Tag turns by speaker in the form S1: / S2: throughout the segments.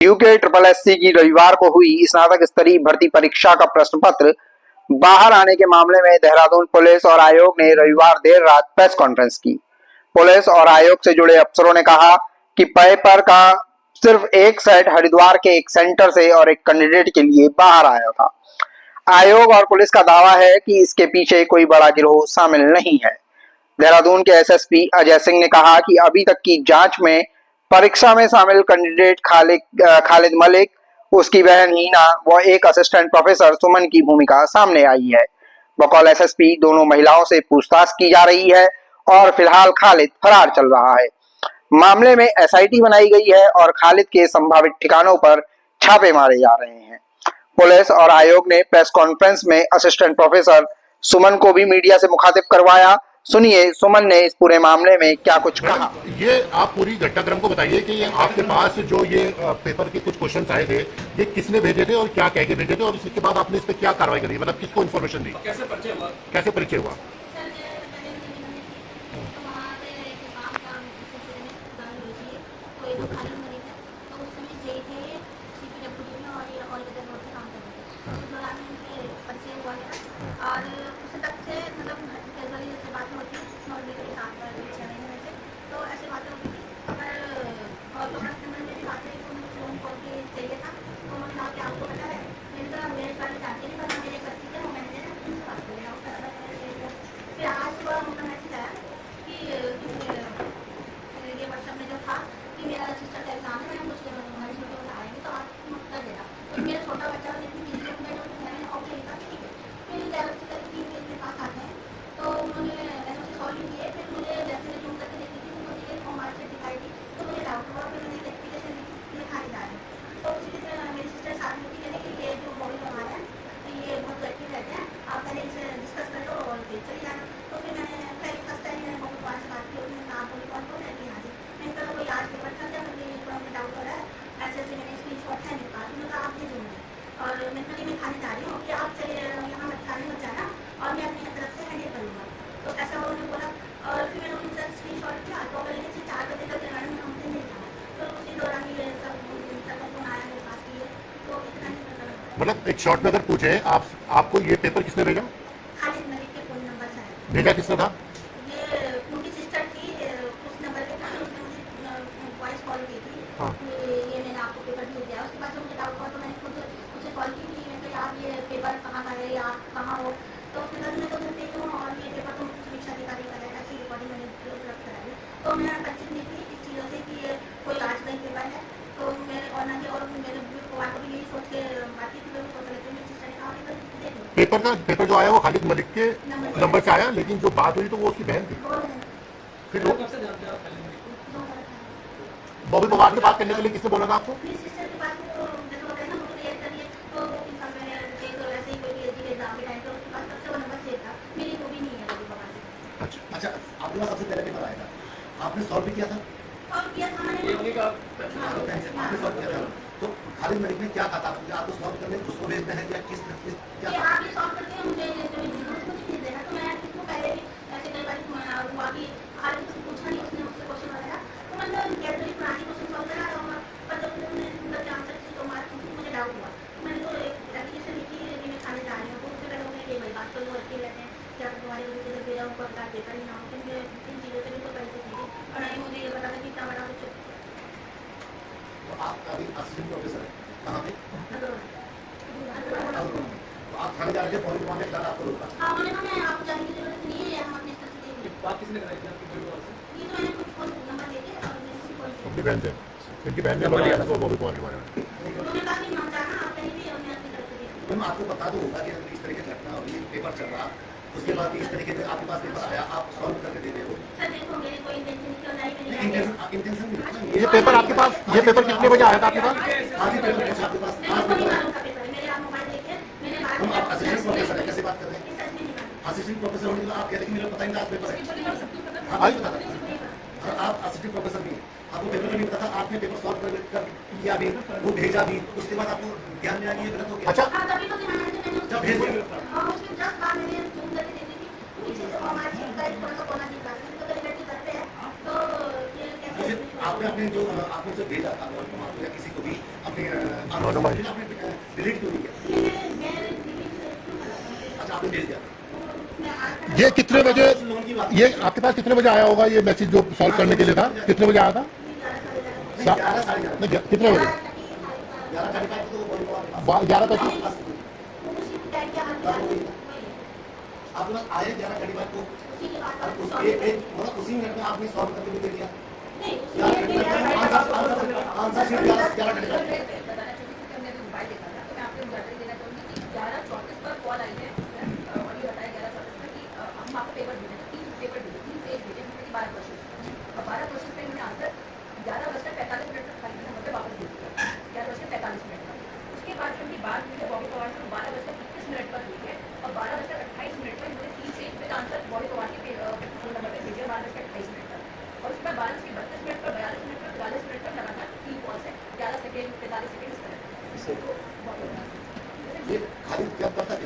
S1: UK triple SC की रविवार को हुई स्नातक स्तरीय भर्ती परीक्षा का प्रश्न पत्र बाहर आने के मामले में देहरादून पुलिस और आयोग ने रविवार देर रात प्रेस कॉन्फ्रेंस की। पुलिस और आयोग से जुड़े अफसरों ने कहा कि पेपर का सिर्फ एक सेट हरिद्वार के एक सेंटर से और एक कैंडिडेट के लिए बाहर आया था। आयोग और पुलिस का दावा है कि इसके पीछे कोई बड़ा गिरोह शामिल नहीं है। देहरादून के एसएसपी अजय सिंह ने कहा कि अभी तक की जांच में परीक्षा में शामिल कैंडिडेट खालिद मलिक, उसकी बहन हीना व एक असिस्टेंट प्रोफेसर सुमन की भूमिका सामने आई है। बकौल एसएसपी दोनों महिलाओं से पूछताछ की जा रही है और फिलहाल खालिद फरार चल रहा है। मामले में एसआईटी बनाई गई है और खालिद के संभावित ठिकानों पर छापे मारे जा रहे हैं। पुलिस और आयोग ने प्रेस कॉन्फ्रेंस में असिस्टेंट प्रोफेसर सुमन को भी मीडिया से मुखातिब करवाया। सुनिए सुमन ने इस पूरे मामले में क्या कुछ कहा।
S2: ये आप पूरी घटनाक्रम को बताइए कि ये आपके पास जो ये पेपर के कुछ क्वेश्चंस आए थे, ये किसने भेजे थे और क्या कह के भेजे थे, और इसके बाद आपने इस पर क्या कार्रवाई करी, मतलब किसको इन्फॉर्मेशन दी, कैसे परिचय हुआ?
S3: और उससे तक से मतलब कैजुअली जैसे बातें होती हैं नॉर्मली के साथ पर 6 महीने में से तो ऐसे बातें होती थी। पर और तो फर्स्ट नंबर मेरी बात है तो मुझे फ़ोन कॉल के चाहिए था, तो उन्होंने कहा कि आपको पता है मैंने कहा मेरे बारे में जानते नहीं, पर मेरे बच्ची है वो मैंने उनसे बात कर लिया उसका। फिर आज सुबह उनका मैसेज आया कि ये व्हाट्सएप में जो था कि मेरा सिस्टर का एग्जाम है, मैं मुझे हमारे छोटे बच्चे आएंगे तो आप कर देना। तो मेरा छोटा बच्चा जितनी बिजी हो गया तो मैंने ऑफ लिखा ठीक है। फिर डायरेक्ट करके 3 बजे मेरे पास आते हैं तो उन्होंने ऐसे सॉल्व किए। फिर मुझे जैसे जूम करके देखी थी तो मुझे ये फॉर्म मार्कशीट दिखाई थी तो मुझे डाउट हुआ। फिर मैंने एप्लीकेशन लिखा ही डाली तो उसी तरह मेरी सिस्टर साथ में कहने कि ये जो बॉडी बना है तो ये बहुत एक्टिव रहते हैं, आप पहले इनसे डिस्कस कर लो और फिर चले जाना। तो फिर मैंने पहले फर्स्ट टाइम मैंने बहुत बार से बात की, उन्होंने कहा बोली कौन कौन रहती है यहाँ से। मैंने कहा कोई आज पेपर था क्या, मुझे थोड़ा मुझे डाउट हो रहा है, ऐसे ऐसे मैंने स्क्रीन शॉट है मेरे पास। मैंने कहा आप भेजो मुझे और मैं कहा मैं खाने जा रही हूँ कि आप चले यहाँ मत खाने मत जाना और मैं अपनी तरफ से हैंडल करूँगा। तो ऐसा उन्होंने बोला और फिर मैंने उनसे स्क्रीन शॉट किया तो बोले कि 4 बजे तक मैडम मैं हमसे नहीं जाना। तो उसी दौरान ये सब फोन आया मेरे पास कि तो इतना ही पता लगता है।
S2: मतलब एक शॉर्ट में अगर पूछे आपको ये पेपर किसने भेजा?
S3: खालिद मलिक के फ़ोन नंबर से आया।
S2: भेजा किसने था?
S3: ये उनकी सिस्टर थी, उस नंबर पे था, उसने मुझे वॉइस कॉल की थी
S2: हाँ।
S3: कि ये मैंने आपको पेपर भेज दिया। उसके बाद जब मुझे डाउट हुआ तो मैंने खुद उसे कॉल की थी। मैंने कहा आप ये पेपर कहाँ का है या आप कहाँ हो, तो उसने कहा मैं तो घर पे हूँ और ये पेपर तो मुझे समीक्षा अधिकारी का है, ऐसी रिकॉर्डिंग मैंने उपलब्ध कराई। तो मैं परिचित नहीं थी इस चीज़ों से कि ये कोई आज का ही पेपर है। तो मेरे और ना ही और मेरे कुमार को भी यही सोच के बात की थी। तो सोच रहे थे मेरी सिस्टर ने कहा पेपर देख लो।
S2: पेपर जो आया वो खालिद मलिक के नंबर से आया, लेकिन जो बात हुई तो वो उसकी बहन थी। फिर वो बॉबी पवार से बात करने के लिए किसने बोला था आपको?
S3: मेरी सिस्टर की बात में तो जैसे होता है ना मुझे रिएक्ट करिए तो इंसान मैंने एक ऐसे ही कोई पीएचडी के एग्जाम के टाइम पे उसके पास सबसे वो नंबर सेव था, मेरी वो भी नहीं है अभी बाबा से।
S4: अच्छा, आपके पास सबसे पहले पेपर आया था, आपने सॉल्व भी किया था?
S3: और किया था मैंने
S4: आपने सॉल्व किया था तो खालिद मलिक ने क्या कहा था आपको सॉल्व करने, उसको भेजना है या किस क्या
S3: कि आप ये सॉल्व करके मुझे जो मुझे भेज देना। तो मैं इसको पहले भी ऐसे कई बार हुआ कि खालिद से पूछा नहीं उसने मुझसे क्वेश्चन वगैरह, तो मतलब कैजुअली पुरानी क्वेश्चन सॉल्व करा और पर जब उन्होंने मतलब आंसर की तो मुझे डाउट हुआ। मैंने तो एक एप्लीकेशन लिखी कि मैं खाने जा रही हूँ, तो उससे पहले उन्होंने ये बात तो वो अच्छे रहते हैं कि आप तुम्हारी वजह से जब भेजा उनको बता पेपर ही ना हो, क्योंकि इन चीज़ों से भी तो परिचित थी और नहीं मुझे ये पता था कि इतना बड़ा कुछ।
S4: तो आप अभी असिस्टेंट प्रोफेसर हैं कहाँ पे? तो आप खाने जा रहे थे, पॉइंट वहाँ पे आपको रोका?
S3: हाँ उन्होंने कहा मैं आपको जाने की जरूरत नहीं है, हम अपने स्तर से देख लेंगे।
S5: बात किसने कराई थी आपकी वीडियो से?
S3: ये तो मैंने कुछ फोन नंबर लेके और मैंने उसी कॉल किया।
S2: अपनी बहन से, इनकी बहन ने बोला था बॉबी पवार के बारे में।
S3: उन्होंने कहा कि मत जाना आप कहीं भी और मैं अपनी तरफ से देख लूँगी।
S4: मैम आपको बता दो होगा कि इस तरीके से घटना और ये पेपर चल रहा, उसके बाद इस तरीके से आपके पास पेपर आया, आप सॉल्व करके दे रहे हो।
S3: सर देखो मेरे कोई इंटेंशन नहीं, क्यों नहीं मैंने
S4: इंटेंशन नहीं,
S2: ये पेपर आपके पास, ये पेपर कितने बजे आया था आपके पास?
S4: आज ही पेपर है आपके पास, आज
S3: नहीं
S4: पेपर है।
S3: मालूम का पेपर है मेरे, आप मोबाइल देखिए मैंने बात
S4: हम आप असिस्टेंट प्रोफेसर है, कैसे बात कर रहे हैं?
S3: सच में नहीं मालूम।
S4: असिस्टेंट प्रोफेसर होने के बाद आप कहते हैं कि मुझे पता ही नहीं था आज पेपर है। हाँ नहीं पता था, और आप असिस्टेंट प्रोफेसर भी हैं, आपको पेपर नहीं पता था, आपने पेपर सॉल्व कर किया भी, वो भेजा भी, उसके बाद आपको ध्यान में आ गया गलत हो गया।
S2: अच्छा,
S3: हाँ तभी तो ध्यान आया मैंने
S4: जब भेज दिया
S3: हाँ उसके जस्ट बाद मैंने जूम करके देखी थी पीछे से हमारे सीट का एक थोड़ा सा कोना दिख रहा था, तो मेरे लड़की करते हैं तो ये कैसे
S4: आपने अपने जो आपने जो भेजा था या किसी को भी अपने आपने
S2: Anonymized.
S4: डिलीट क्यों नहीं किया? अच्छा, आपने भेज दिया।
S2: ये कितने बजे,
S4: लोन की बात
S2: ये आपके पास कितने बजे आया होगा ये मैसेज जो सॉल्व करने के लिए था? कितने बजे आया था?
S4: 11 साढ़े 11
S2: नहीं, कितने बजे?
S4: 11:45 को बॉडी को
S2: 11:25।
S4: आपके पास आए 11:45 को और उसी मिनट में आपने सॉल्व करके भी दे दिया। आंसर शीट 11:45 ये खाली क्या करता है?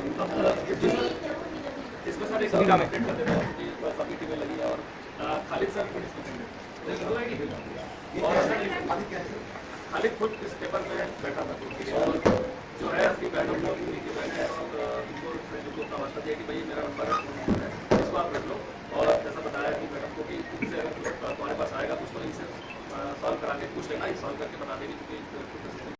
S5: इसमें सर एक अपडेट कर देते हैं कि बस अभी टीमें लगी है और खालिद सर
S4: ये खाली क्या है?
S5: खालिद खुद इस पेपर पे बैठा था और जो है अपनी बैठक में उनको अपना वास्ता दिया कि भाई मेरा नंबर है